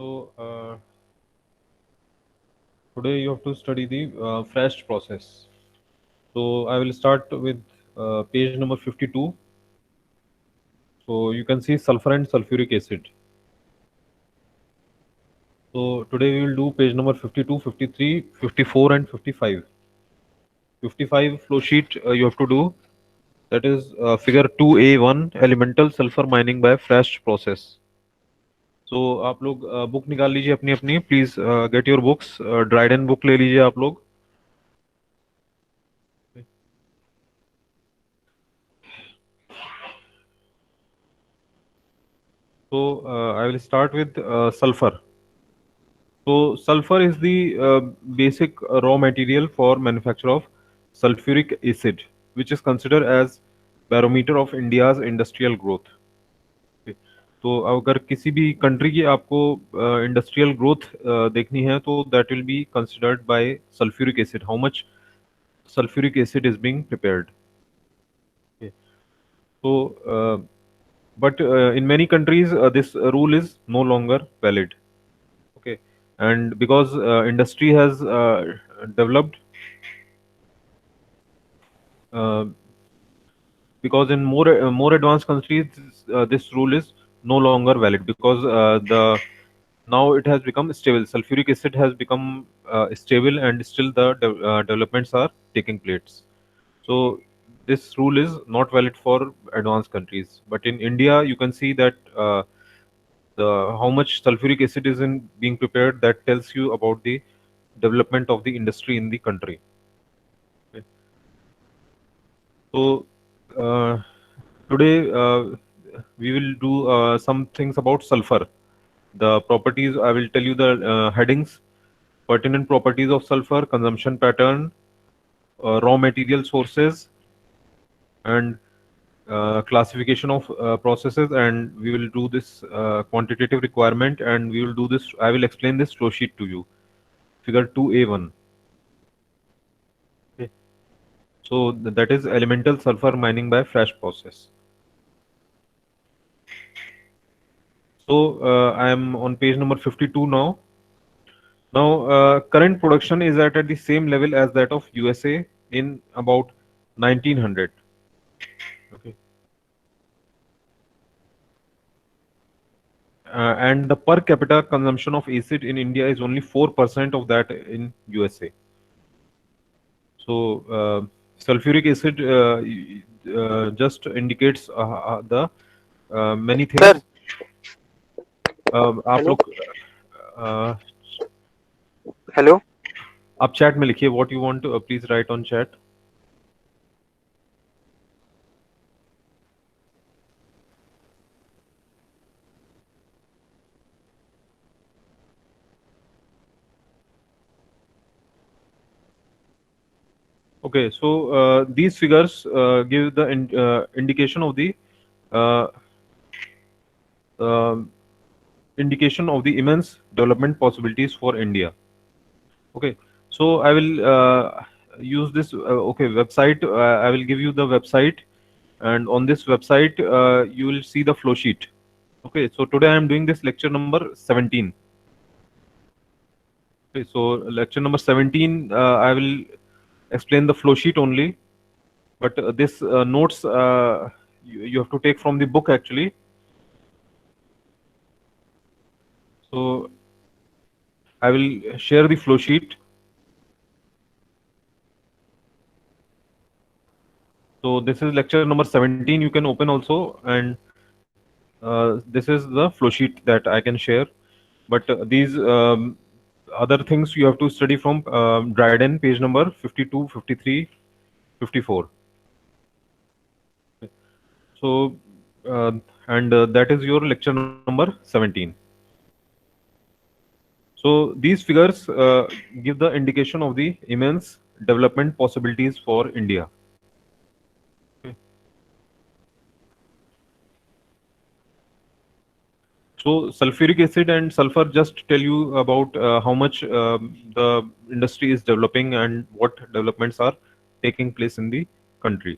So today you have to study the FRAST process. So I will start with page number 52. So you can see sulfur and sulfuric acid. So today we will do page number 52, 53, 54 and 55. 55 flow sheet you have to do. That is figure 2A1 elemental sulfur mining by FRAST process. So आप लोग book निकाल लीजिए अपनी अपनी please get your books Dryden book ले लीजिए आप लोग. So I will start with sulfur. So sulfur is the basic raw material for manufacture of sulfuric acid, which is considered as barometer of India's industrial growth. Okay. तो अगर किसी भी country की आपको इंडस्ट्रियल ग्रोथ देखनी है तो that will be considered bye sulphuric acid, how much sulfuric acid is being prepared. Okay. So, but in many countries, this rule is no longer valid. Okay, and because industry has developed, uh, because in more advanced countries, this rule is no longer valid because the now it has become stable. Sulfuric acid has become stable, and still the developments are taking place. So this rule is not valid for advanced countries. But in India, you can see that the how much sulfuric acid is in being prepared. That tells you about the development of the industry in the country. Okay. So today we will do some things about sulfur. The properties, I will tell you the headings: pertinent properties of sulfur, consumption pattern, raw material sources, and classification of processes. And we will do this quantitative requirement, and we will do this. I will explain this flow sheet to you. Figure 2A1. Okay. So that is elemental sulfur mining by FRAST process. So I am on page number 52 now. Now, current production is at the same level as that of USA in about 1900. Okay. And the per capita consumption of acid in India is only 4% of that in USA. So, sulfuric acid just indicates the many sir. things. आप hello. लोग uh, hello. आप chat में लिखिए what you want to please write on chat. Okay, so these figures give the indication of the uh, um indication of the immense development possibilities for India. Okay, so I will use this okay website. I will give you the website, and on this website you will see the flow sheet. Okay, so today I am doing this lecture number 17. Okay, so lecture number 17, I will explain the flow sheet only, but this notes you have to take from the book actually. So I will share the flow sheet. So this is lecture number 17. You can open also, and this is the flow sheet that I can share. But these other things you have to study from Dryden, page number 52, 53, 54. So, and that is your lecture number 17. So these figures give the indication of the immense development possibilities for India. Okay. So sulfuric acid and sulfur just tell you about how much the industry is developing and what developments are taking place in the country.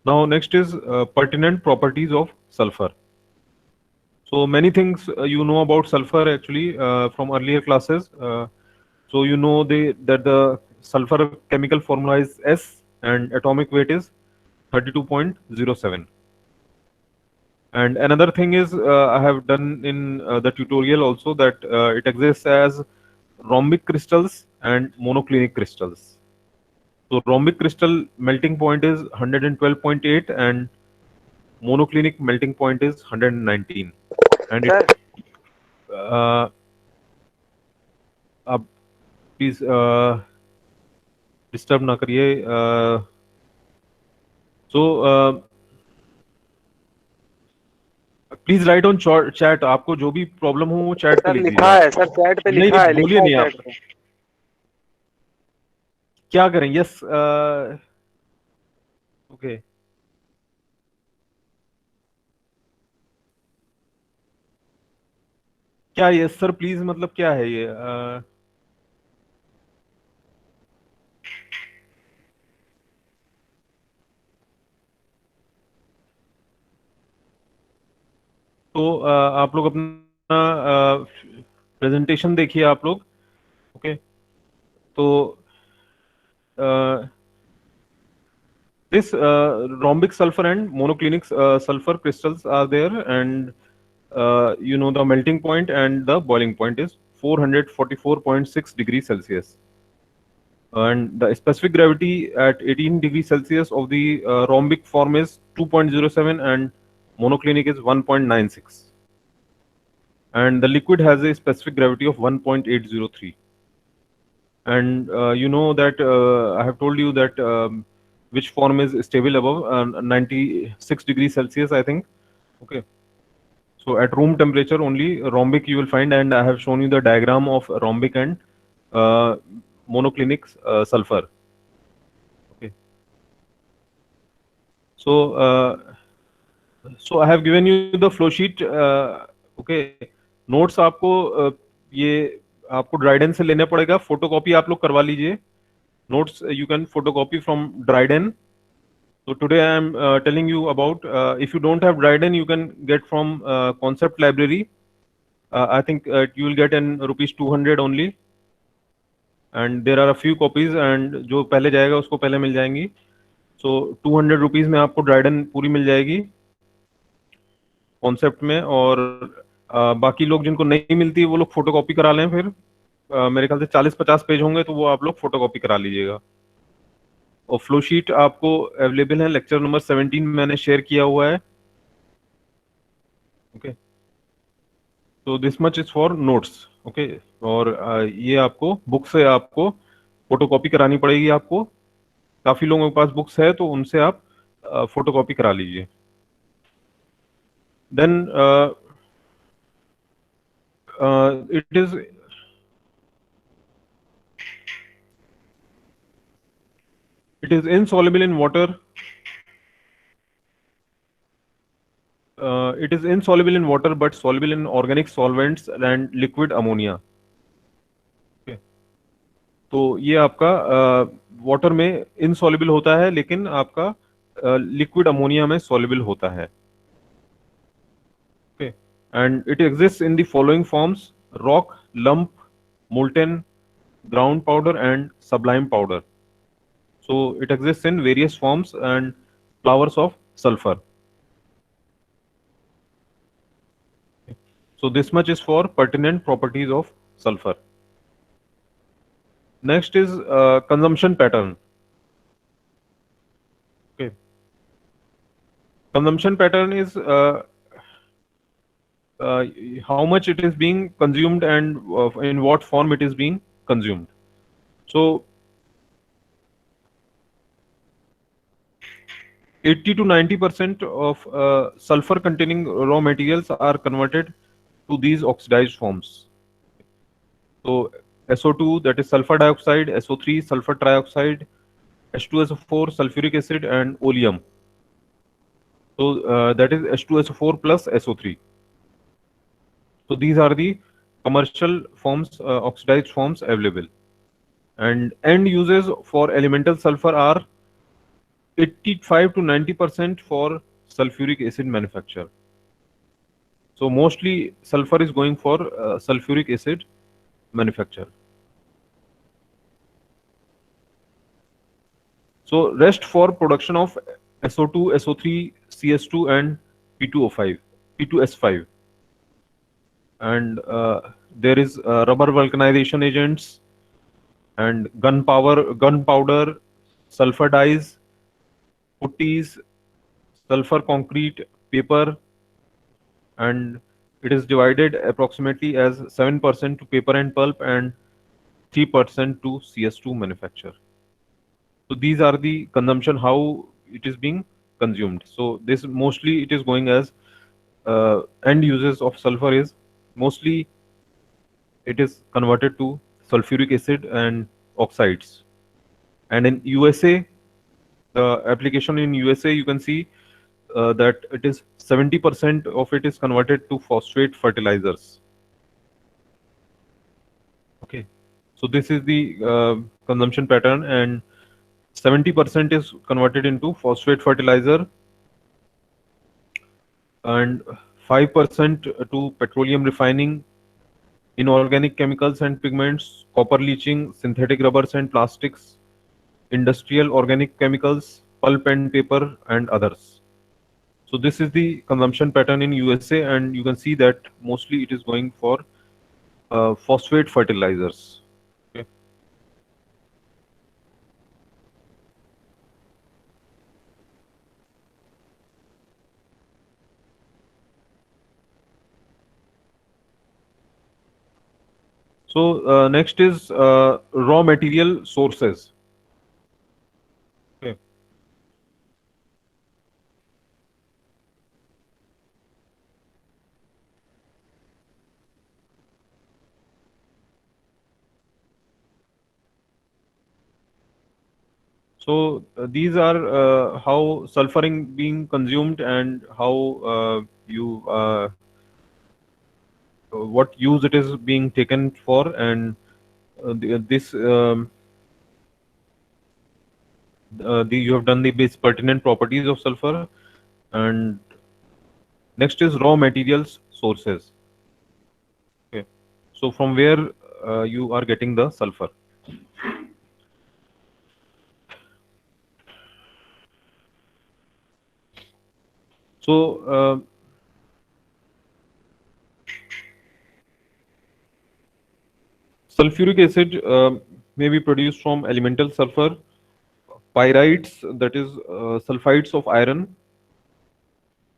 Now next is pertinent properties of sulfur. So many things you know about sulfur actually from earlier classes. So you know that the sulfur chemical formula is S and atomic weight is 32.07. And another thing is I have done in the tutorial also that it exists as rhombic crystals and monoclinic crystals. So rhombic crystal melting point is 112.8 and monoclinic melting point is 119. And it sir uh, आप please disturb ना करिए so please write on chat आपको जो भी problem हो वो chat पे sir लिख दीजिए लिखा आप है, सर चैट पे नहीं लिखा है, नहीं बोलिए नहीं चैट आप पे। क्या करें यस ओके क्या यस सर प्लीज मतलब क्या है ये तो आप लोग अपना प्रेजेंटेशन देखिए आप लोग ओके तो this rhombic sulfur and monoclinic sulfur crystals are there, and you know the melting point and the boiling point is 444.6 degrees Celsius. And the specific gravity at 18 degrees Celsius of the rhombic form is 2.07 and monoclinic is 1.96. And the liquid has a specific gravity of 1.803. And you know that I have told you that which form is stable above 96 degrees Celsius, I think. Okay. So at room temperature only rhombic you will find, and I have shown you the diagram of rhombic and uh, monoclinic sulfur. Okay. So so I have given you the flow sheet. Okay. Notes आपको ये आपको Dryden से लेना पड़ेगा photocopy आप लोग करवा लीजिए notes you can photocopy from Dryden. So today I am telling you about if you don't have Dryden, you can get from Concept Library. I think you will get in rupees 200 only, and there are a few copies. And जो पहले जाएगा उसको पहले मिल जाएंगी. So 200 rupees में आपको Dryden पूरी मिल जाएगी कॉन्सेप्ट में. और बाकी लोग जिनको नहीं मिलती वो लोग फोटोकॉपी करा लें फिर. मेरे ख्याल से 40-50 पेज होंगे तो वो आप लोग फोटोकॉपी करा लीजिएगा. और फ्लो शीट आपको अवेलेबल है लेक्चर नंबर 17 मैंने शेयर किया हुआ है. ओके तो this much is for notes. Okay और ये आपको बुक से आपको फोटोकॉपी करानी पड़ेगी आपको. काफी लोगों के पास बुक्स है तो उनसे आप फोटोकॉपी करा लीजिए. Then it is insoluble in water. It is insoluble in water but soluble in organic solvents and liquid ammonia. Okay. तो ये आपका वाटर में इनसॉल्युबल होता है लेकिन आपका लिक्विड अमोनिया में सॉल्युबल होता है. Okay and it exist in the following forms: rock, lump, molten, ground powder and sublime powder. So it exists in various forms and flowers of sulfur. So this much is for pertinent properties of sulfur. Next is consumption pattern. Okay. Consumption pattern is uh, how much it is being consumed and in what form it is being consumed. So 80 to 90% of sulfur containing raw materials are converted to these oxidized forms. So SO2, that is sulfur dioxide, SO3 sulfur trioxide, H2SO4 sulfuric acid and oleum. So that is H2SO4 plus SO3. So these are the commercial forms, oxidized forms available. And end uses for elemental sulfur are 85 to 90% for sulfuric acid manufacture. So mostly sulfur is going for sulfuric acid manufacture. So rest for production of SO2, SO3, CS2, and P2O5, P2S5, and there is rubber vulcanization agents and gunpowder, sulfur dyes, putties, sulfur concrete, paper, and it is divided approximately as 7% to paper and pulp and 3% to CS2 manufacture. So these are the consumption how it is being consumed. So this mostly it is going as end uses of sulfur is mostly it is converted to sulfuric acid and oxides. And in USA, the application in USA you can see that it is 70% of it is converted to phosphate fertilizers. Okay, so this is the consumption pattern, and 70% is converted into phosphate fertilizer, and 5% to petroleum refining, inorganic chemicals and pigments, copper leaching, synthetic rubbers and plastics, industrial organic chemicals, pulp and paper, and others. So this is the consumption pattern in USA, and you can see that mostly it is going for phosphate fertilizers. Okay. So next is raw material sources. Okay. So these are how sulfuring being consumed and how you what use it is being taken for, and this you have done the base pertinent properties of sulfur, and next is raw materials sources. Okay, so from where you are getting the sulfur. So sulfuric acid may be produced from elemental sulfur, pyrites, that is sulfides of iron,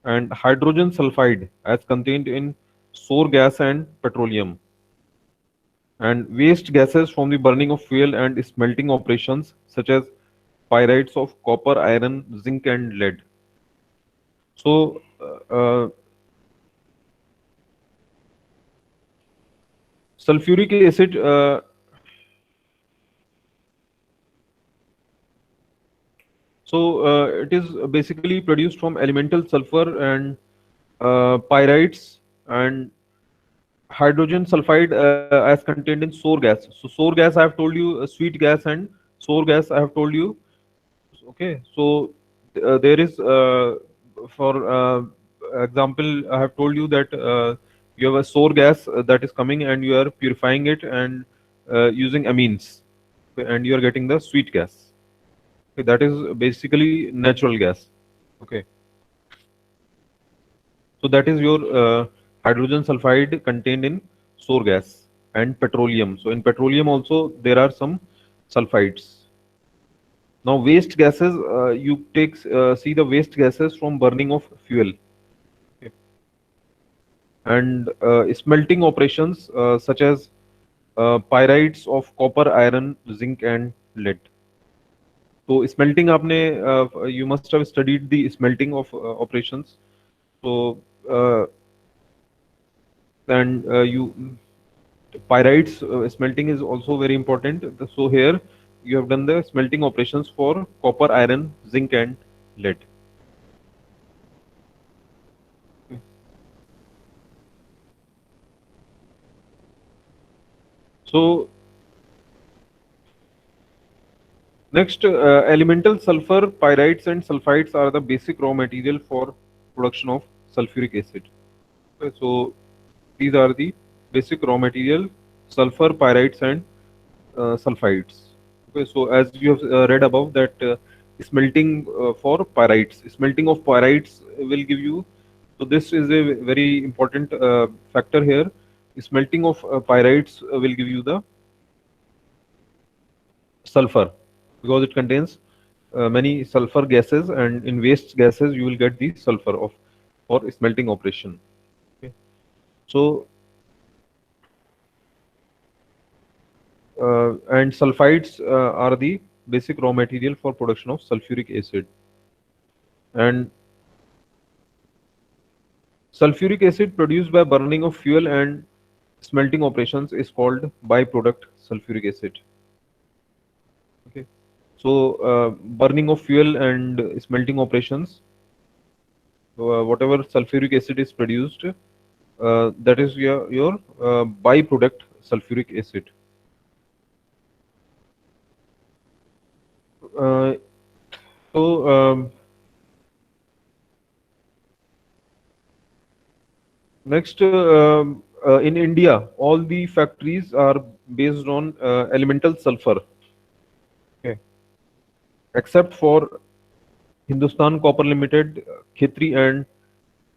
and hydrogen sulfide as contained in sour gas and petroleum, and waste gases from the burning of fuel and smelting operations such as pyrites of copper, iron, zinc, and lead. So sulfuric acid it is basically produced from elemental sulfur and pyrites and hydrogen sulfide as contained in sour gas. So sour gas I have told you sweet gas, and sour gas I have told you. Okay, so there is for example I have told you that you have a sour gas that is coming and you are purifying it and using amines, okay, and you are getting the sweet gas. Okay, that is basically natural gas. Okay, so that is your hydrogen sulfide contained in sour gas and petroleum. So in petroleum also there are some sulfides. Now waste gases, you take see the waste gases from burning of fuel. Okay. And smelting operations such as pyrites of copper, iron, zinc, and lead. So smelting आपने you must have studied the smelting of operations. So and you pyrites smelting is also very important. So here you have done the smelting operations for copper, iron, zinc, and lead. So next, elemental sulfur, pyrites, and sulfides are the basic raw material for production of sulfuric acid. So these are the basic raw material: sulfur, pyrites, and sulfides. Okay, so as you have read above that smelting for pyrites, smelting of pyrites will give you. So this is a very important factor here. Smelting of pyrites will give you the sulfur because it contains many sulfur gases, and in waste gases you will get the sulfur of for smelting operation. Okay. So and sulfides are the basic raw material for production of sulfuric acid. And sulfuric acid produced by burning of fuel and smelting operations is called byproduct sulfuric acid. Okay. So burning of fuel and smelting operations, whatever sulfuric acid is produced, that is your byproduct sulfuric acid. Uh, so next, in India, all the factories are based on elemental sulfur, okay, except for Hindustan Copper Limited, Khetri and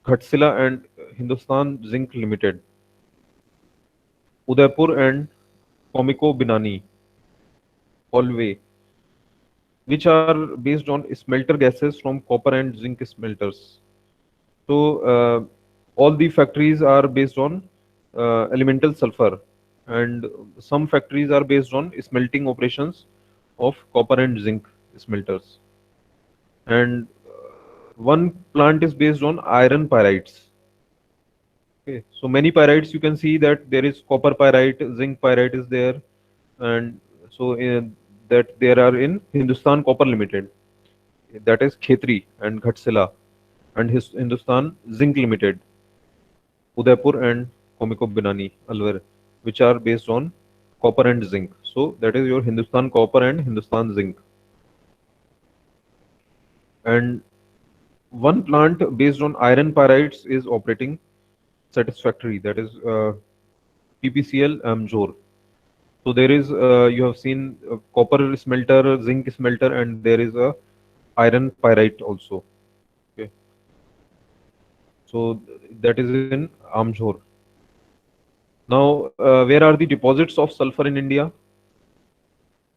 Ghatsila, and Hindustan Zinc Limited, Udaipur and Comico Binani, Olve, which are based on smelter gases from copper and zinc smelters. So all the factories are based on elemental sulfur, and some factories are based on smelting operations of copper and zinc smelters. And one plant is based on iron pyrites. Okay, so many pyrites you can see that there is copper pyrite, zinc pyrite is there, and so that there are in Hindustan Copper Limited, that is Khetri and Ghatsila, and his Hindustan Zinc Limited, Udaipur and Comico Binani, Alwar, which are based on copper and zinc. So that is your Hindustan Copper and Hindustan Zinc. And one plant based on iron pyrites is operating satisfactory. That is PPCL Amjor. So there is you have seen copper smelter, zinc smelter, and there is a iron pyrite also. Okay, so that is in Amjor. Now, where are the deposits of sulfur in India?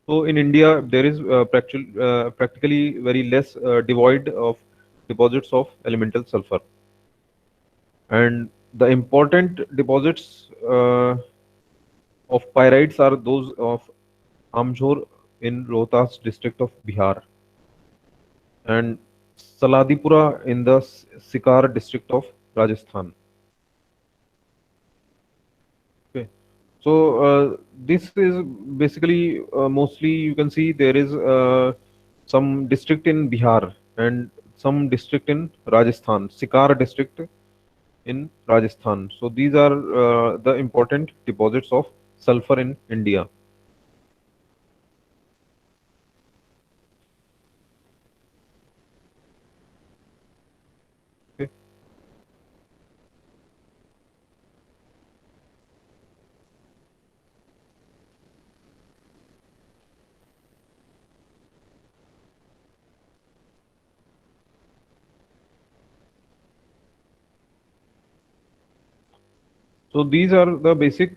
So in India, there is practically very less devoid of deposits of elemental sulfur, and the important deposits of pyrites are those of Amjhor in Rohtas district of Bihar, and Saladipura in the Sikar district of Rajasthan. Okay. So this is basically mostly you can see there is some district in Bihar and some district in Rajasthan, Sikar district in Rajasthan. So these are the important deposits of sulfur in India. Okay. So these are the basic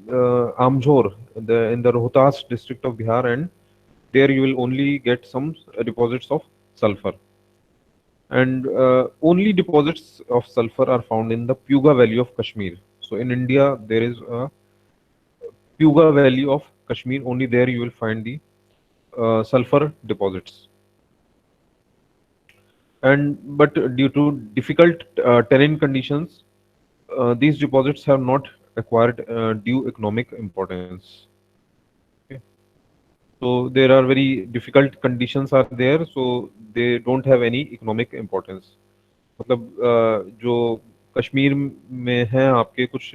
Amjhor, in the Rohtas district of Bihar, and there you will only get some deposits of sulfur. And only deposits of sulfur are found in the Puga Valley of Kashmir. So in India, there is a Puga Valley of Kashmir. Only there you will find the sulfur deposits. And but due to difficult terrain conditions, these deposits have not acquired due economic importance. Okay. So there are very difficult conditions are there, so they don't have any economic importance. मतलब जो कश्मीर में हैं आपके कुछ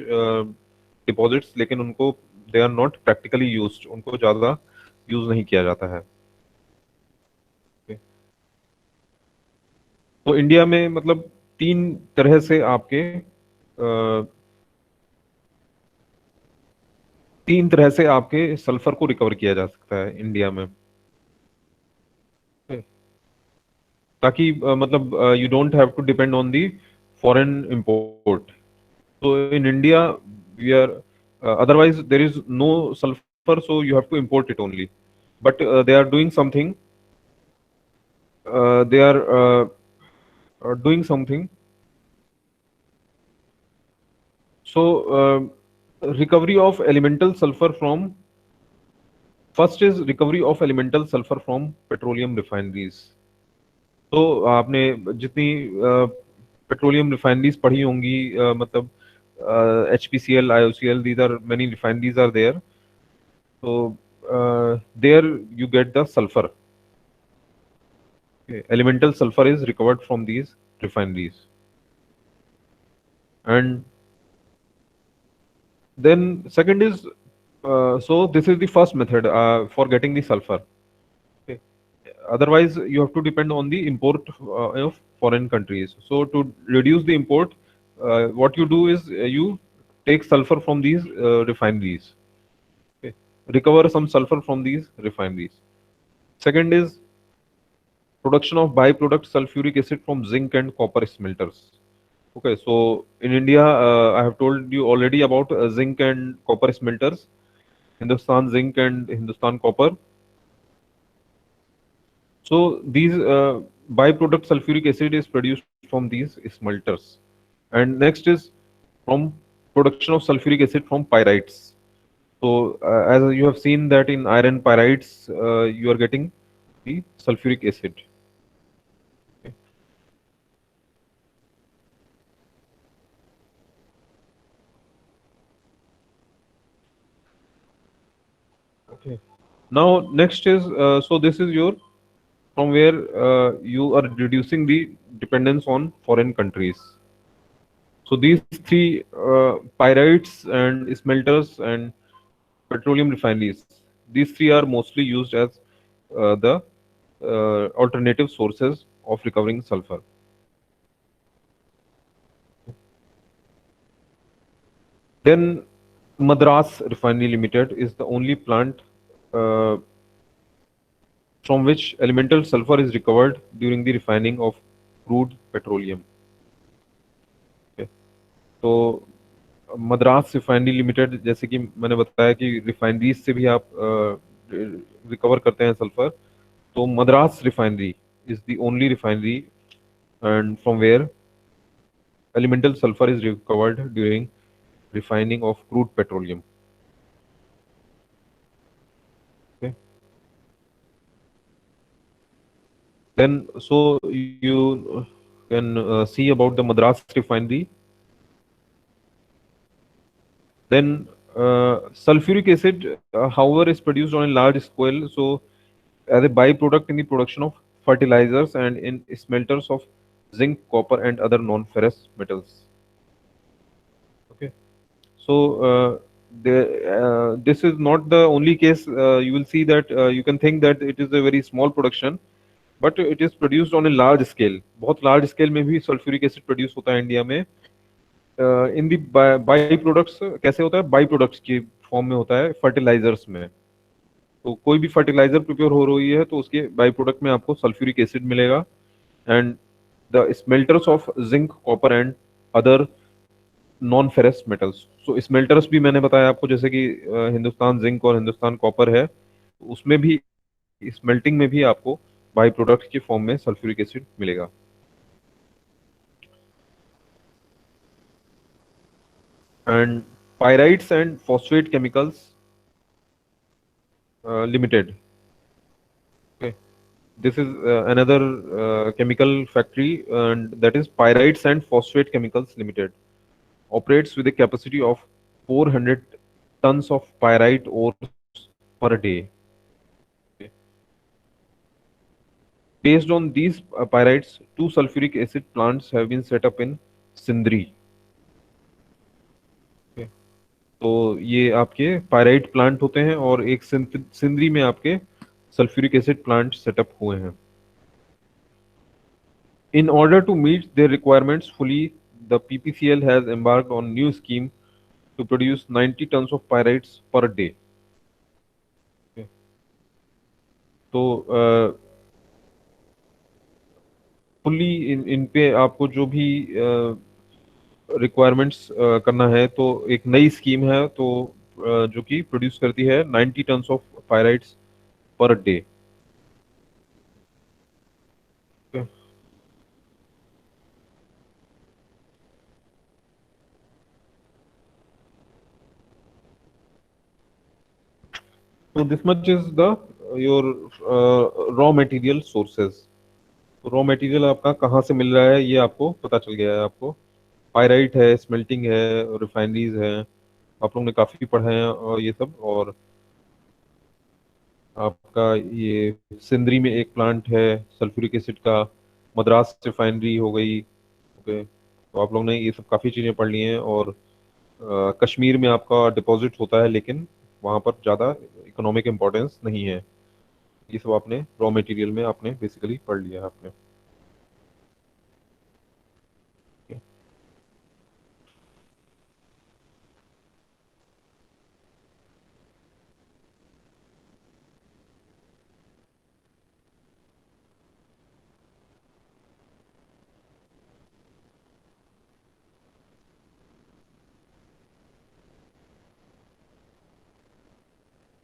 deposits, लेकिन उनको they are not practically used, उनको ज़्यादा यूज नहीं किया जाता है. Okay. तो इंडिया में मतलब तीन तरह से आपके तीन तरह से आपके सल्फर को रिकवर किया जा सकता है इंडिया में, ताकि मतलब you don't have to depend on the foreign import. So in India, we are otherwise there is no sulfur, so you have to import it only. But they are doing something. They are doing something. So recovery of elemental sulfur from first is recovery of elemental sulfur from petroleum refineries. तो आपने जितनी petroleum refineries पढ़ी होंगी, मतलब HPCL, IOCL, these are many refineries are there. So there you get the sulfur. Okay. Elemental sulfur is recovered from these refineries. And then second is, so this is the first method for getting the sulfur. Okay. Otherwise, you have to depend on the import of foreign countries. So to reduce the import, what you do is you take sulfur from these refineries. Okay. Recover some sulfur from these refineries. Second is production of byproduct sulfuric acid from zinc and copper smelters. Okay, so in India, I have told you already about zinc and copper smelters, Hindustan Zinc and Hindustan Copper. So these byproduct sulfuric acid is produced from these smelters. And next is from production of sulfuric acid from pyrites. So as you have seen that in iron pyrites, you are getting the sulfuric acid. Okay. Now next is so this is your from where you are reducing the dependence on foreign countries. So these three pyrites and smelters and petroleum refineries, these three are mostly used as the alternative sources of recovering sulfur. Then Madras Refinery Limited is the only plant uh, from which elemental sulfur is recovered during the refining of crude petroleum. Okay. तो Madras refinery limited, जैसे कि मैंने बताया कि refineries से भी आप recover करते हैं सल्फर, तो Madras refinery is the only refinery and from where elemental sulfur is recovered during refining of crude petroleum. Okay. Then, so you can see about the Madras refinery. Then, sulfuric acid, however, is produced on a large scale. So, as a byproduct in the production of fertilizers and in smelters of zinc, copper, and other non-ferrous metals. Okay. So this is not the only case. You will see that you can think that it is a very small production, but it is produced on a large scale. बहुत large scale में भी sulfuric acid produce होता है India में. इन दी by products कैसे होता है? By products की फॉर्म में होता है फर्टिलाइजर्स में. तो कोई भी फर्टिलाइजर प्रिपेयर हो रही है तो उसके बाई प्रोडक्ट में आपको सल्फ्यूरिक एसिड मिलेगा. And the smelters of zinc, copper and other non ferrous metals. So smelters भी मैंने बताया आपको, जैसे कि हिंदुस्तान जिंक और हिंदुस्तान कॉपर है, उसमें भी स्मेल्टिंग में भी आपको बाई प्रोडक्ट की फॉर्म में सल्फ्यूरिक एसिड मिलेगा. And pyrites and phosphate chemicals limited. This is another chemical factory, and that is Pyrites and Phosphate Chemicals Limited. Operates with a capacity of 400 tons of pyrite ores per day. Okay. Based on these pyrites, two sulfuric acid plants have been set up in Sindri. Okay. तो ये आपके pyrite plant होते हैं और एक सिंदरी में आपके sulphuric acid plant setup हुए हैं. In order to meet their requirements fully, the PPCL has embarked on new scheme to produce 90 tons of pyrites per day. Okay. तो फुल्ली इन पे आपको जो भी रिक्वायरमेंट्स करना है, तो एक नई स्कीम है, तो जो कि प्रोड्यूस करती है 90 tons of pyrites per day. So this much is the your raw material sources. Raw material आपका कहाँ से मिल रहा है ये आपको पता चल गया है. आपको पायराइट है, स्मेल्टिंग है, रिफाइनरीज है, आप लोगों ने काफी पढ़ा है और ये सब. और आपका ये सिंदरी में एक प्लांट है सल्फ्यूरिक एसिड का, मद्रास रिफाइनरी हो गई. ओके, तो आप लोगों ने ये सब काफ़ी चीज़ें पढ़ ली हैं. और कश्मीर में आपका डिपॉजिट होता है, लेकिन वहाँ पर ज़्यादा इकोनॉमिक इम्पोर्टेंस नहीं है. ये सब आपने रॉ मटेरियल में आपने बेसिकली पढ़ लिया है आपने.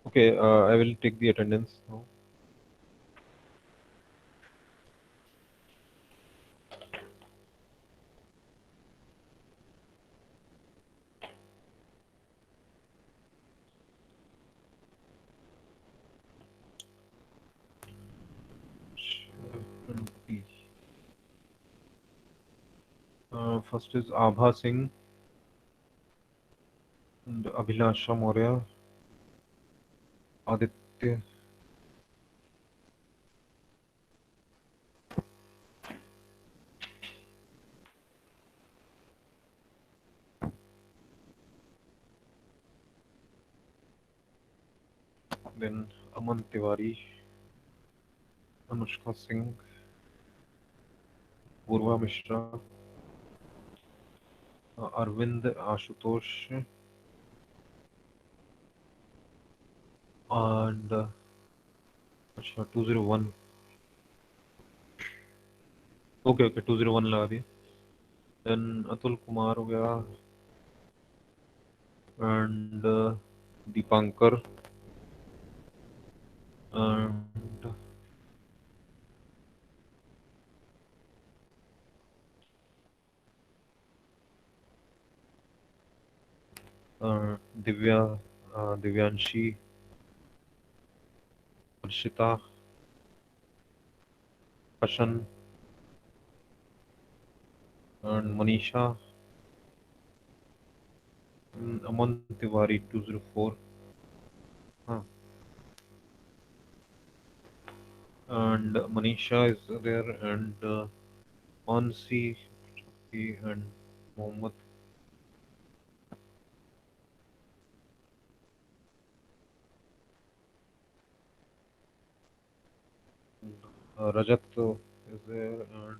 Okay, I will take the attendance now. First is Abha Singh and Abhilasha Maurya, Aditya. Then Aman Tiwari, Anushka Singh, Purva Mishra, Arvind Ashutosh, and अच्छा 201. ओके ओके 201 लगा दिए. देन अतुल कुमार हो गया, and Dipankar, and Divya, Divyanshi, Harshita, Hasan, and Manisha, Aman Tiwari 204. हाँ, and Manisha is there, and Mansi, and Mohammed. Rajat is there, and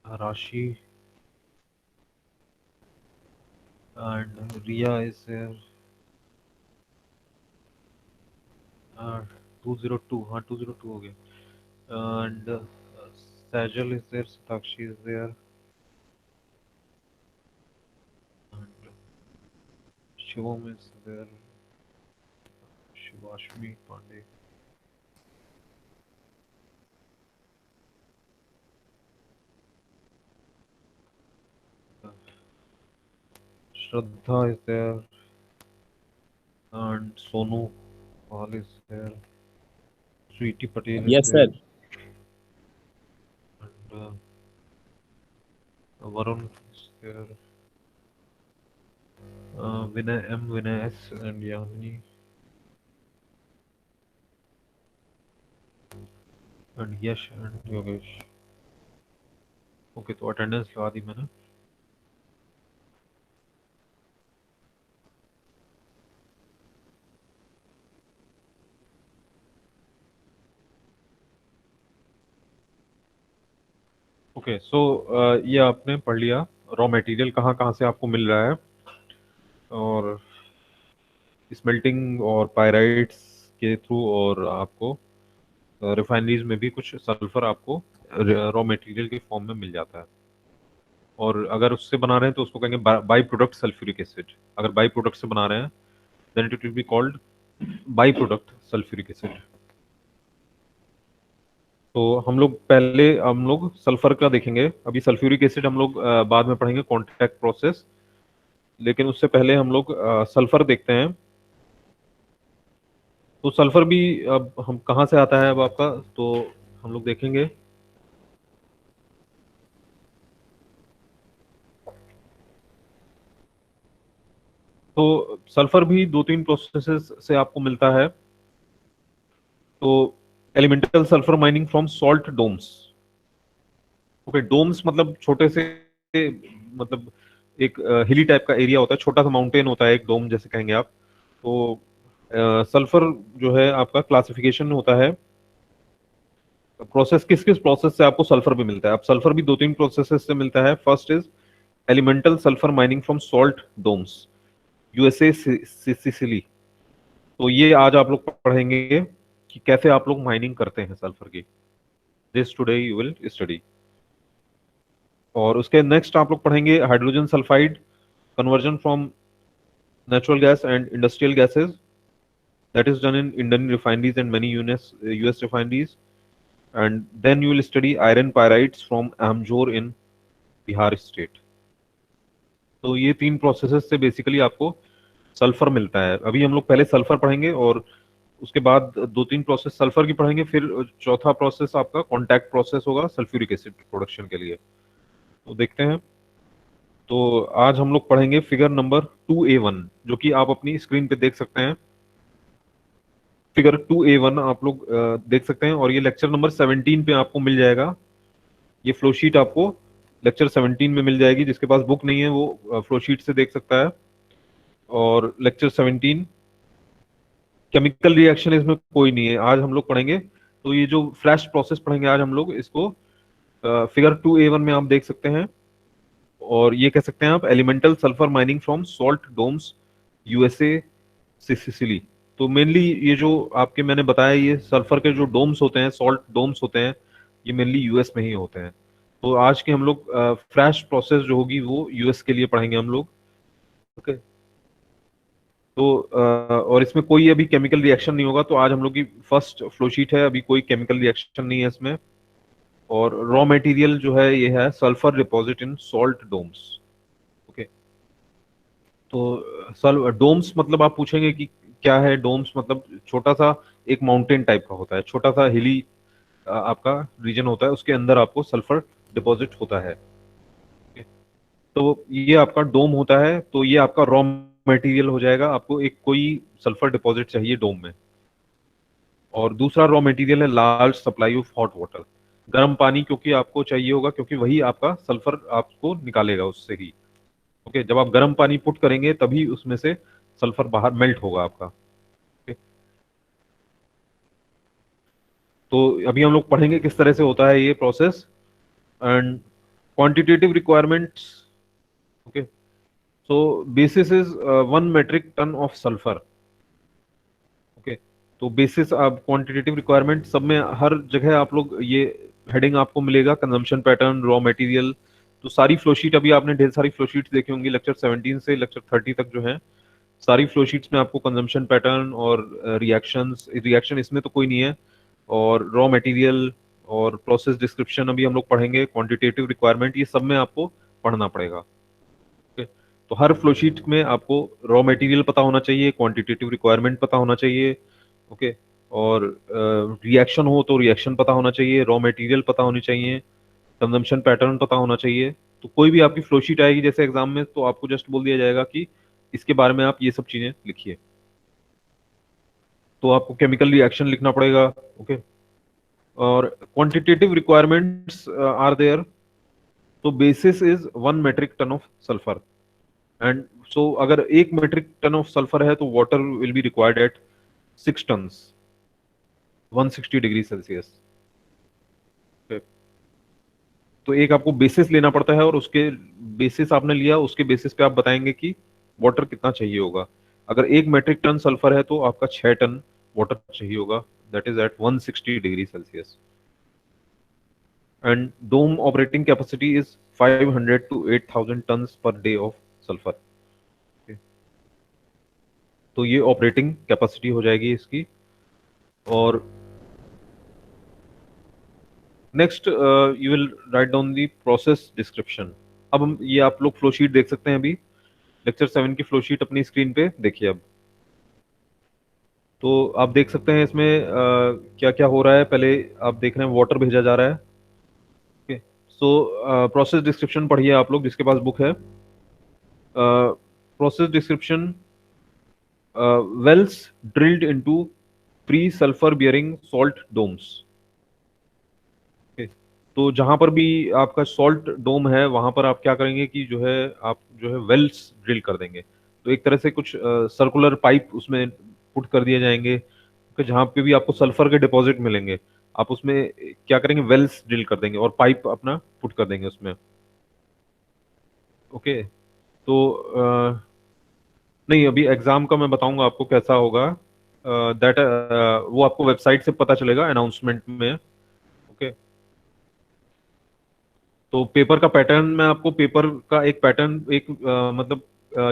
Rashi, and Ria is there. 202, हाँ 202 हो गया. And Sajal is there, Satakshi is there, and Shivam is there, Shivashmi Pandey. Shraddha is there, and Sonu Pal is there, Sweetie Patel is Yes, there, sir. and Varun is there, Vinay M, Vinay S, and Yamini, and Yash and Yogesh. Okay, तो attendance लगा दी मैंने. Okay, सो ये आपने पढ़ लिया raw material कहाँ कहाँ से आपको मिल रहा है, और स्मेल्टिंग और पायराइट्स के थ्रू, और आपको रिफाइनरीज में भी कुछ सल्फर आपको रॉ मटेरियल के फॉर्म में मिल जाता है। और अगर उससे बना रहे हैं तो उसको कहेंगे बाई प्रोडक्ट सल्फ्यूरिक एसिड। अगर बाई प्रोडक्ट से बना रहे हैं then it will be called byproduct sulphuric acid. तो हम लोग सल्फर का देखेंगे, अभी सल्फ्यूरिक एसिड हम लोग बाद में पढ़ेंगे कॉन्टैक्ट प्रोसेस। लेकिन उससे पहले हम लोग सल्फर देखते हैं। तो सल्फर भी अब हम कहाँ से आता है अब आपका, तो हम लोग देखेंगे। तो सल्फर भी दो तीन प्रोसेसेस से आपको मिलता है। तो elemental sulphur mining from salt domes. Okay, domes मतलब छोटे से, मतलब एक हिली टाइप का एरिया होता है, छोटा सा माउंटेन होता है, एक डोम जैसे कहेंगे आप। तो सल्फर जो है आपका क्लासिफिकेशन होता है, प्रोसेस किस किस प्रोसेस से आपको सल्फर भी मिलता है। अब सल्फर भी दो तीन प्रोसेसेस से मिलता है। First is elemental sulphur mining from salt domes, USA Sicily. तो ये आज आप लोग पढ़ेंगे कि कैसे आप लोग माइनिंग करते हैं सल्फर की। This today you will study. और उसके नेक्स्ट आप लोग पढ़ेंगे hydrogen sulphide conversion from natural gas and industrial gases, that is done in Indian refineries and many US refineries. And then you will study iron pyrites from Amjor in Bihar state. तो ये तीन processes से basically आपको sulphur मिलता है। अभी हम लोग पहले सल्फर पढ़ेंगे और उसके बाद दो तीन प्रोसेस सल्फर की पढ़ेंगे, फिर चौथा प्रोसेस आपका कॉन्टैक्ट प्रोसेस होगा सल्फ्यूरिक एसिड प्रोडक्शन के लिए। तो देखते हैं। तो आज हम लोग पढ़ेंगे फिगर नंबर 2A1, जो कि आप अपनी स्क्रीन पे देख सकते हैं। फिगर 2A1 आप लोग देख सकते हैं, और ये लेक्चर नंबर 17 पे आपको मिल जाएगा। ये फ्लो शीट आपको लेक्चर 17 में मिल जाएगी। जिसके पास बुक नहीं है वो फ्लो शीट से देख सकता है। और लेक्चर 17 केमिकल रिएक्शन इसमें कोई नहीं है, आज हम लोग पढ़ेंगे। तो ये जो फ्लैश प्रोसेस पढ़ेंगे आज हम लोग, इसको फिगर 2A1 में आप देख सकते हैं। और ये कह सकते हैं आप elemental sulphur mining from salt domes, USA, Sicily. तो मेनली ये जो आपके मैंने बताया, ये सल्फर के जो डोम्स होते हैं, सॉल्ट डोम्स होते हैं, ये मेनली यूएस में ही होते हैं। तो आज के हम लोग फ्लैश प्रोसेस जो होगी वो यूएस के लिए पढ़ेंगे हम लोग। ओके। तो और इसमें कोई अभी केमिकल रिएक्शन नहीं होगा। तो आज हम लोग की फर्स्ट फ्लो शीट है, अभी कोई केमिकल रिएक्शन नहीं है इसमें। और रॉ मटेरियल जो है ये है sulphur deposit in salt domes. Okay. तो सल डोम्स मतलब आप पूछेंगे कि क्या है डोम्स, मतलब छोटा सा एक माउंटेन टाइप का होता है, छोटा सा हिली आपका रीजन होता है, उसके अंदर आपको सल्फर डिपॉजिट होता है। तो ये आपका डोम होता है। तो ये आपका रॉ मटेरियल हो जाएगा। आपको एक कोई सल्फर डिपॉजिट चाहिए डोम में। और दूसरा रॉ मटेरियल है large supply of hot water, गर्म पानी, क्योंकि आपको चाहिए होगा, क्योंकि वही आपका सल्फर आपको निकालेगा उससे ही। ओके, जब आप गर्म पानी पुट करेंगे तभी उसमें से सल्फर बाहर मेल्ट होगा आपका। ओके। तो अभी हम लोग पढ़ेंगे किस तरह से होता है ये process. And quantitative requirements. Okay. So basis is 1 metric ton of sulphur. Okay. तो बेसिस आप क्वांटिटेटिव रिक्वायरमेंट सब में हर जगह आप लोग ये हेडिंग आपको मिलेगा, कंजम्पशन पैटर्न, रॉ मटेरियल। तो सारी फ्लोशीट अभी आपने ढेर सारी फ्लोशीट्स देखी होंगी लेक्चर 17 से लेक्चर 30 तक जो है। सारी फ्लोशीट्स में आपको कंजम्पशन पैटर्न और रिएक्शंस, रिएक्शन इसमें तो कोई नहीं है, और रॉ मटेरियल और प्रोसेस डिस्क्रिप्शन अभी हम लोग पढ़ेंगे, क्वांटिटेटिव रिक्वायरमेंट, ये सब में आपको पढ़ना पड़ेगा। ओके। तो हर फ्लोशीट में आपको रॉ मटेरियल पता होना चाहिए, क्वांटिटेटिव रिक्वायरमेंट पता होना चाहिए। ओके। और रिएक्शन हो तो रिएक्शन पता होना चाहिए, रॉ मटेरियल पता होनी चाहिए, कंजम्पशन पैटर्न पता होना चाहिए। तो कोई भी आपकी फ्लोशीट आएगी जैसे एग्जाम में, तो आपको जस्ट बोल दिया जाएगा कि इसके बारे में आप ये सब चीजें लिखिए। तो आपको केमिकल रिएक्शन लिखना पड़ेगा। ओके। और क्वांटिटेटिव रिक्वायरमेंट्स आर देयर। तो basis is 1 metric ton of sulphur. And so अगर 1 मेट्रिक टन ऑफ सल्फर है तो water will be required at 6 tons, 160 degree Celsius. तो एक आपको बेसिस लेना पड़ता है और उसके बेसिस आपने लिया, उसके बेसिस पे आप बताएंगे कि वाटर कितना चाहिए होगा। अगर 1 मीट्रिक टन सल्फर है तो आपका 6 टन वाटर चाहिए होगा, that is at 160 degree Celsius. And dome operating capacity is 500 to 8,000 tons per day of sulphur. तो ये ऑपरेटिंग कैपेसिटी हो जाएगी इसकी। और next you will write down the process description. अब हम ये आप लोग फ्लो शीट देख सकते हैं अभी, लेक्चर 7 की फ्लो शीट अपनी स्क्रीन पे देखिए अब। तो आप देख सकते हैं इसमें क्या क्या हो रहा है। पहले आप देख रहे हैं वाटर भेजा जा रहा है। ओके, सो प्रोसेस डिस्क्रिप्शन पढ़िए आप लोग जिसके पास बुक है। Process description, wells drilled into pre-sulfur bearing salt domes। तो जहां पर भी आपका सॉल्ट डोम है वहां पर आप क्या करेंगे कि जो है आप जो है वेल्स ड्रिल कर देंगे। तो एक तरह से कुछ सर्कुलर पाइप उसमें पुट कर दिए जाएंगे कि जहां पे भी आपको सल्फर के डिपॉजिट मिलेंगे आप उसमें क्या करेंगे, वेल्स ड्रिल कर देंगे और पाइप अपना पुट कर देंगे उसमें। ओके, तो नहीं, अभी एग्जाम का मैं बताऊंगा आपको कैसा होगा, दैट वो आपको वेबसाइट से पता चलेगा अनाउंसमेंट में। ओके, तो पेपर का पैटर्न मैं आपको, पेपर का एक पैटर्न, एक मतलब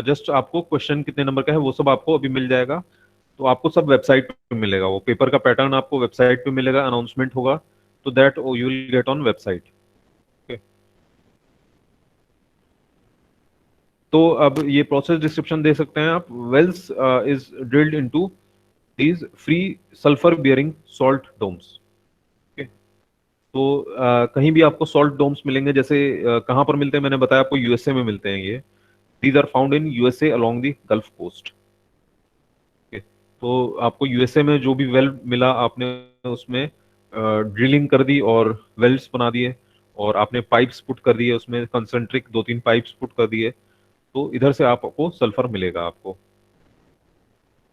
जस्ट आपको क्वेश्चन कितने नंबर का है वो सब आपको अभी मिल जाएगा। तो आपको सब वेबसाइट पे मिलेगा, वो पेपर का पैटर्न आपको वेबसाइट पे मिलेगा, अनाउंसमेंट होगा। तो that you will get on website. Okay, तो अब ये प्रोसेस डिस्क्रिप्शन दे सकते हैं आप। Wells is drilled into these free sulphur bearing salt domes. तो कहीं भी आपको सॉल्ट डोम्स मिलेंगे, जैसे कहाँ पर मिलते हैं मैंने बताया आपको, यूएसए में मिलते हैं ये। These are found in USA along the Gulf coast. तो आपको यूएसए में जो भी वेल मिला आपने उसमें ड्रिलिंग कर दी और वेल्स बना दिए, और आपने पाइप्स पुट कर दिए उसमें, कंसेंट्रिक 2-3 पाइप्स पुट कर दिए, तो इधर से आपको सल्फर मिलेगा आपको।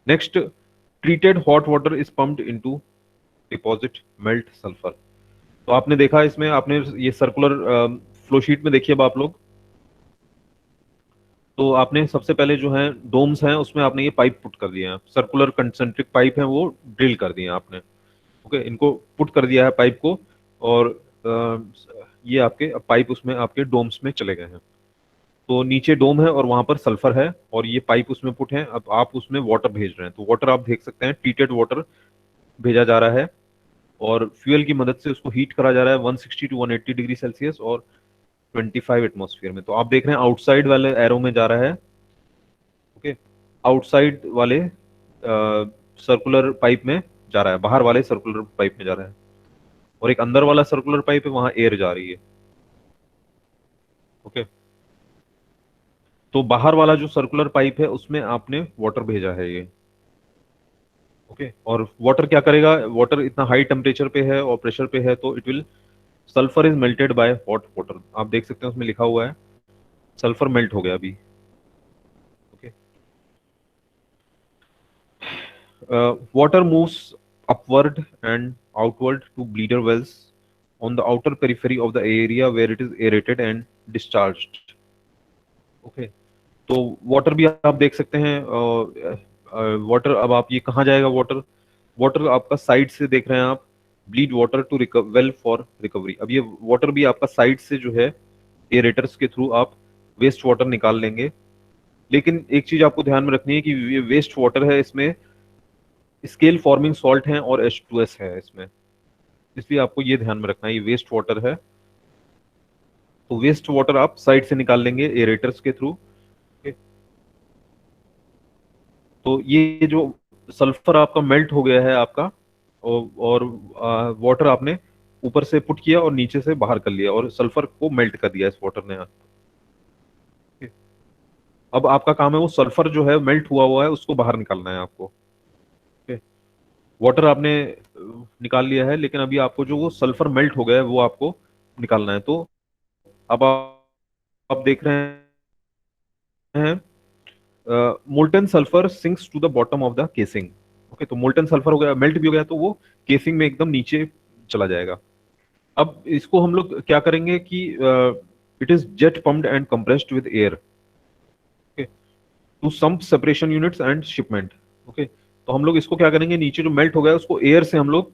Next, treated hot water is pumped into deposit melt sulphur. तो आपने देखा इसमें, आपने ये सर्कुलर फ्लो शीट में देखिए अब आप लोग। तो आपने सबसे पहले जो है डोम्स हैं उसमें आपने ये पाइप पुट कर दिए हैं, सर्कुलर कंसेंट्रिक पाइप है वो ड्रिल कर दिए हैं आपने। ओके, इनको पुट कर दिया है पाइप को, और ये आपके पाइप उसमें आपके डोम्स में चले गए हैं। तो नीचे डोम है और वहां पर सल्फर है और ये पाइप उसमें पुट है। अब आप उसमें वाटर भेज रहे हैं, तो वाटर आप देख सकते हैं ट्रीटेड वाटर भेजा जा रहा है, और फ्यूल की मदद से उसको हीट करा जा रहा है 160 to 180 डिग्री सेल्सियस और 25 एटमॉस्फेयर में। तो आप देख रहे हैं आउटसाइड वाले एरो में जा रहा है। ओके, आउटसाइड वाले सर्कुलर पाइप में जा रहा है, बाहर वाले सर्कुलर पाइप में जा रहा है, और एक अंदर वाला सर्कुलर पाइप है वहां एयर जा रही है। ओके, तो बाहर वाला जो सर्कुलर पाइप है उसमें आपने वाटर भेजा है ये। ओके, और वाटर क्या करेगा, वाटर इतना हाई टेम्परेचर पे है और प्रेशर पे है, तो it will, sulphur is melted by hot water. आप देख सकते हैं उसमें लिखा हुआ है सल्फर मेल्ट हो गया अभी। Okay, water moves upward and outward to bleeder wells on the outer periphery of the area where it is aerated and discharged। Okay, तो वाटर भी आप देख सकते हैं। वाटर, अब आप ये कहाँ जाएगा वाटर, वाटर आपका साइड से देख रहे हैं आप, bleed water to well for recovery. अब ये वाटर भी आपका साइड से जो है एरेटर्स के थ्रू आप वेस्ट वाटर निकाल लेंगे। लेकिन एक चीज आपको ध्यान में रखनी है कि ये वेस्ट वाटर है, इसमें स्केल फॉर्मिंग सॉल्ट हैं और H2S है इसमें, इसलिए आपको ये ध्यान में रखना है ये वेस्ट वाटर है। तो वेस्ट वाटर आप साइड से निकाल लेंगे एरेटर्स के थ्रू। तो ये जो सल्फर आपका मेल्ट हो गया है आपका, और वाटर आपने ऊपर से पुट किया और नीचे से बाहर कर लिया और सल्फर को मेल्ट कर दिया इस वाटर ने। अब आपका काम है वो सल्फर जो है मेल्ट हुआ है उसको बाहर निकालना है आपको। वाटर आपने निकाल लिया है, लेकिन अभी आपको जो वो सल्फर मेल्ट हो गया है वो आपको निकालना है। तो अब आप देख रहे हैं molten sulphur sinks to the bottom of the casing. Okay, तो मोल्टन सल्फर हो गया, मेल्ट भी हो गया, तो वो केसिंग में एकदम नीचे चला जाएगा। अब इसको हम लोग क्या करेंगे कि it is jet pumped and compressed with air to sump separation units and shipment. Okay, तो हम लोग इसको क्या करेंगे, नीचे जो मेल्ट हो गया है उसको एयर से हम लोग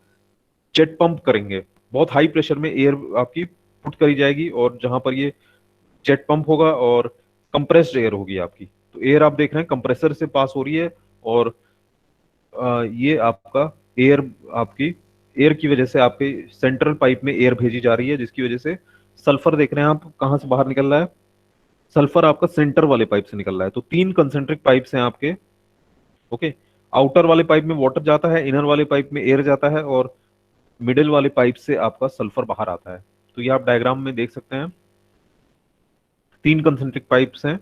जेट पंप करेंगे। बहुत हाई प्रेशर में एयर आपकी पुट करी जाएगी, और जहां पर ये जेट पंप होगा और कंप्रेस्ड एयर होगी आपकी। तो एयर आप देख रहे हैं कंप्रेसर से पास हो रही है, और ये आपका एयर, आपकी एयर की वजह से आपके सेंट्रल पाइप में एयर भेजी जा रही है, जिसकी वजह से सल्फर देख रहे हैं आप कहाँ से बाहर निकल रहा है। सल्फर आपका सेंटर वाले पाइप से निकल रहा है। तो तीन कंसेंट्रिक पाइप्स हैं आपके। ओके, आउटर वाले पाइप में वाटर जाता है, इनर वाले पाइप में एयर जाता है, और मिडिल वाले पाइप से आपका सल्फर बाहर आता है। तो ये आप डायग्राम में देख सकते हैं, तीन कंसेंट्रिक पाइप्स हैं।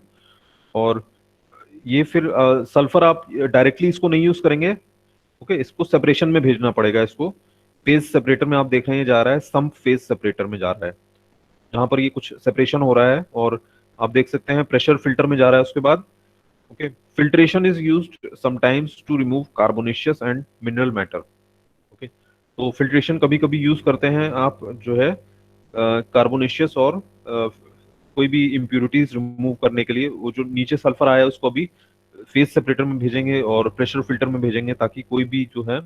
और ये फिर सल्फर आप डायरेक्टली इसको नहीं यूज करेंगे। ओके, इसको सेपरेशन में भेजना पड़ेगा। इसको फेज सेपरेटर में आप देख रहे हैं जा रहा है, सम्प फेज सेपरेटर में जा रहा है, जहां पर ये कुछ सेपरेशन हो रहा है। और आप देख सकते हैं प्रेशर फिल्टर में जा रहा है उसके बाद। Okay, filtration is used sometimes to remove carbonaceous and mineral matter. Okay, तो फिल्ट्रेशन कभी कभी यूज करते हैं आप जो है कार्बोनेशियस और कोई भी इम्प्यूरिटीज रिमूव करने के लिए। वो जो नीचे सल्फर आया है उसको अभी फेज सेपरेटर में भेजेंगे और प्रेशर फिल्टर में भेजेंगे, ताकि कोई भी जो है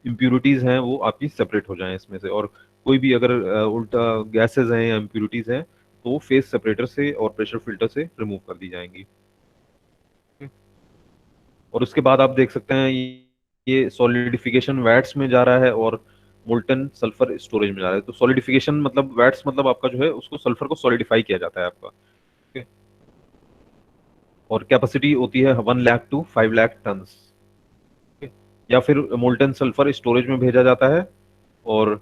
इम्प्यूरिटीज हैं वो आपकी सेपरेट हो जाएं इसमें से। और कोई भी अगर उल्टा गैसेज हैं या इम्प्यूरिटीज हैं तो वो फेज सेपरेटर से और प्रेशर फिल्टर से रिमूव कर दी जाएंगी। और उसके बाद आप देख सकते हैं ये सॉलिडिफिकेशन वैट्स में जा रहा है और मोल्टन सल्फर स्टोरेज में जा रहा है। तो सॉलिडिफिकेशन मतलब वैट्स मतलब आपका जो है उसको सल्फर को सॉलिडिफाई किया जाता है आपका। ठीक है, और कैपेसिटी होती है 1 लाख टू 5 लाख टन। या फिर मोल्टन सल्फर स्टोरेज में भेजा जाता है, और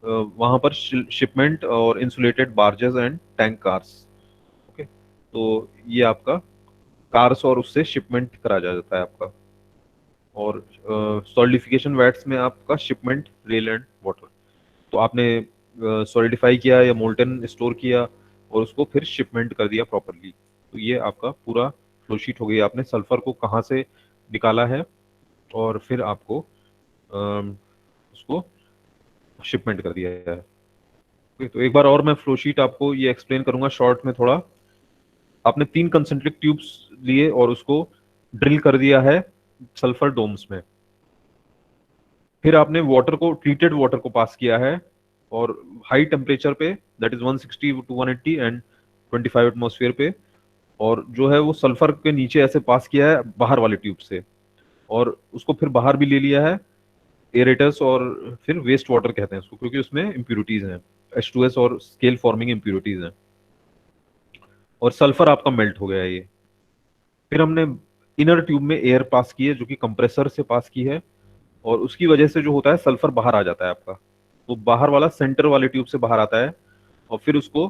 वहां पर शिपमेंट और insulated barges and tank cars. Okay, तो ये आपका कार्स और उससे शिपमेंट करा जाता है आपका। और सॉलिडिफिकेशन वैट्स में आपका शिपमेंट, रेल एंड वाटर। तो आपने सॉलिडिफाई किया या मोल्टन स्टोर किया और उसको फिर शिपमेंट कर दिया प्रॉपरली। तो ये आपका पूरा फ्लो शीट हो गई। आपने सल्फर को कहाँ से निकाला है और फिर आपको उसको शिपमेंट कर दिया है। Okay, तो एक बार और मैं फ्लो शीट आपको ये एक्सप्लेन करूंगा शॉर्ट में थोड़ा। आपने तीन कंसेंट्रिक ट्यूब्स लिए और उसको ड्रिल कर दिया है सल्फर डोम्स में। फिर आपने वाटर को, ट्रीटेड वाटर को पास किया है, और हाई टेम्परेचर पे, that is 160 to 180 and 25 atmosphere पे। और जो है वो सल्फर के नीचे ऐसे पास किया है बाहर वाले ट्यूब से, और उसको फिर बाहर भी ले लिया है एरेटस, और फिर वेस्ट वाटर कहते हैं उसको क्योंकि उसमें इम्प्यूरिटीज हैं, H2S और स्केल फॉर्मिंग इम्प्यूरिटीज हैं। और सल्फर आपका मेल्ट हो गया है ये। फिर हमने इनर ट्यूब में एयर पास की है जो कि कंप्रेसर से पास की है, और उसकी वजह से जो होता है सल्फर बाहर आ जाता है आपका। वो बाहर वाला सेंटर वाले ट्यूब से बाहर आता है, और फिर उसको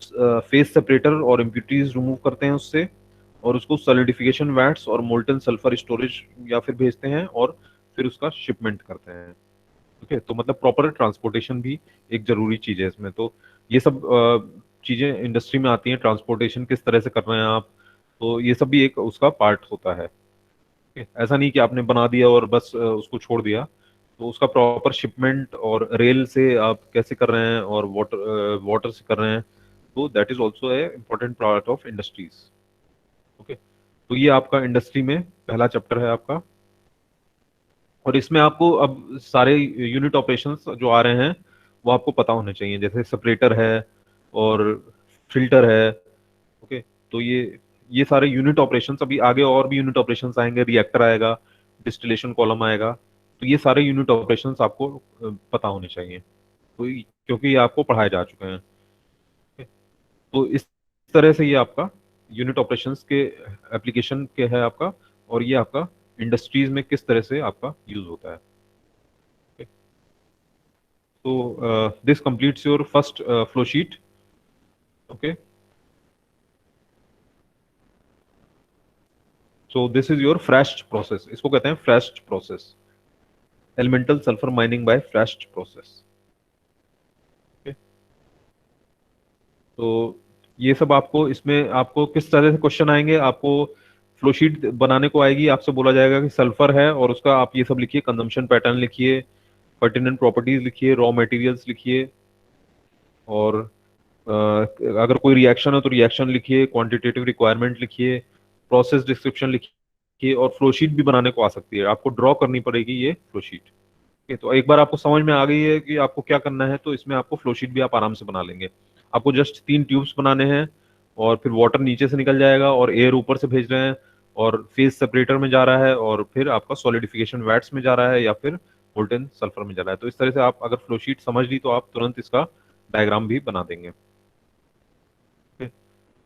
फेज सेपरेटर और इम्प्यूरिटीज रिमूव करते हैं उससे, और उसको सॉलिडिफिकेशन वैट्स और मोल्टन सल्फर स्टोरेज या फिर भेजते हैं, और फिर उसका शिपमेंट करते हैं। ओके, तो मतलब प्रॉपर ट्रांसपोर्टेशन भी एक जरूरी चीज है इसमें। तो ये सब चीजें इंडस्ट्री में आती हैं, ट्रांसपोर्टेशन किस तरह से कर रहे हैं आप, तो ये सब भी एक उसका पार्ट होता है। Okay, ऐसा नहीं कि आपने बना दिया और बस उसको छोड़ दिया। तो उसका प्रॉपर शिपमेंट और रेल से आप कैसे कर रहे हैं और वाटर वाटर से कर रहे हैं, तो that is also a important part of industries. Okay, तो ये आपका इंडस्ट्री में पहला चैप्टर है आपका। और इसमें आपको अब सारे यूनिट ऑपरेशंस जो आ रहे हैं वो आपको पता होने चाहिए, जैसे सेपरेटर है और फिल्टर है। ओके, तो ये सारे यूनिट ऑपरेशंस, अभी आगे और भी यूनिट ऑपरेशंस आएंगे, रिएक्टर आएगा, डिस्टिलेशन कॉलम आएगा। तो ये सारे यूनिट ऑपरेशंस आपको पता होने चाहिए, तो क्योंकि ये आपको पढ़ाए जा चुके हैं। Okay, तो इस तरह से ये आपका यूनिट ऑपरेशंस के एप्लीकेशन के है आपका, और ये आपका इंडस्ट्रीज में किस तरह से आपका यूज होता है। तो this completes your first flow sheet. Okay, so this is your Frasch process, इसको कहते हैं Frasch process, elemental sulphur mining by Frasch process. तो ये सब आपको, इसमें आपको किस तरह से क्वेश्चन आएंगे, आपको फ्लोशीट बनाने को आएगी। आपसे बोला जाएगा कि सल्फर है और उसका आप ये सब लिखिए, कंजम्पशन पैटर्न लिखिए, पर्टिनेंट प्रॉपर्टीज लिखिए, रॉ मटेरियल्स लिखिए, और अगर कोई रिएक्शन है तो रिएक्शन लिखिए, क्वांटिटेटिव रिक्वायरमेंट लिखिए, प्रोसेस डिस्क्रिप्शन लिखिए, और फ्लो शीट भी बनाने को आ सकती है, आपको ड्रॉ करनी पड़ेगी ये फ्लो शीट। ठीक है, तो एक बार आपको समझ में आ गई है कि आपको क्या करना है, तो इसमें आपको फ्लो शीट भी आप आराम से बना लेंगे। आपको जस्ट 3 ट्यूब्स बनाने हैं, और फिर वाटर नीचे से निकल जाएगा और एयर ऊपर से भेज रहे हैं, और फेज सेपरेटर में जा रहा है, और फिर आपका सॉलिडिफिकेशन वैट्स में जा रहा है, या फिर मोल्टेन सल्फर में जा रहा है। तो इस तरह से आप अगर फ्लो शीट समझ ली तो आप तुरंत इसका डायग्राम भी बना देंगे। ठीक है?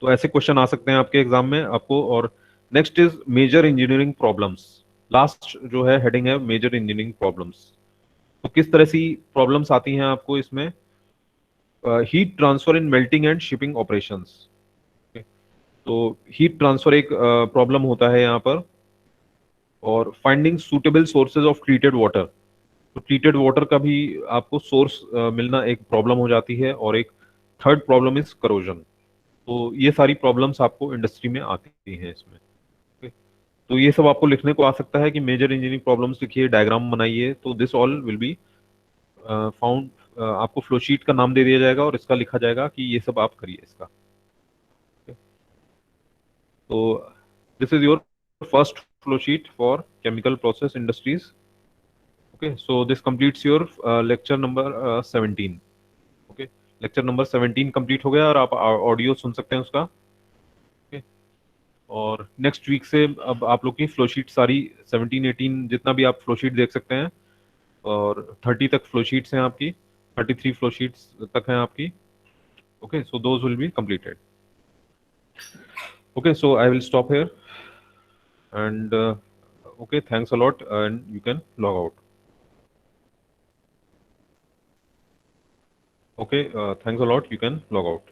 तो ऐसे क्वेश्चन आ सकते हैं आपके एग्जाम में आपको। और next is major engineering problems. Last जो है हेडिंग है मेजर इंजीनियरिंग प्रॉब्लम्स। तो किस तरह से प्रॉब्लम्स आती हैं आपको इसमें? Heat transfer in melting and shipping operations. तो हीट ट्रांसफर एक प्रॉब्लम होता है यहाँ पर, और finding suitable sources of treated water. तो ट्रीटेड वाटर का भी आपको सोर्स मिलना एक प्रॉब्लम हो जाती है। और एक थर्ड प्रॉब्लम इज करोजन। तो ये सारी प्रॉब्लम्स आपको इंडस्ट्री में आती हैं इसमें। Okay? तो ये सब आपको लिखने को आ सकता है कि मेजर इंजीनियरिंग प्रॉब्लम्स लिखिए, डायग्राम बनाइए, तो this all will be found. आपको फ्लो शीट का नाम दे दिया जाएगा और इसका लिखा जाएगा कि ये सब आप करिए इसका। Okay? तो this is your first flow sheet for chemical process industries. Okay, so this completes your lecture number 17। Okay, lecture number 17 complete हो गया, और आप ऑडियो सुन सकते हैं उसका। ओके, और नेक्स्ट वीक से अब आप लोग की फ्लो शीट सारी 17 18 जितना भी आप फ्लो शीट देख सकते हैं, और 30 तक फ्लो शीट्स हैं आपकी, 33 फ्लो शीट्स तक हैं आपकी। Okay, so those will be completed. Okay, so I will stop here, and okay, thanks a lot, and you can log out. Okay, thanks a lot, you can log out.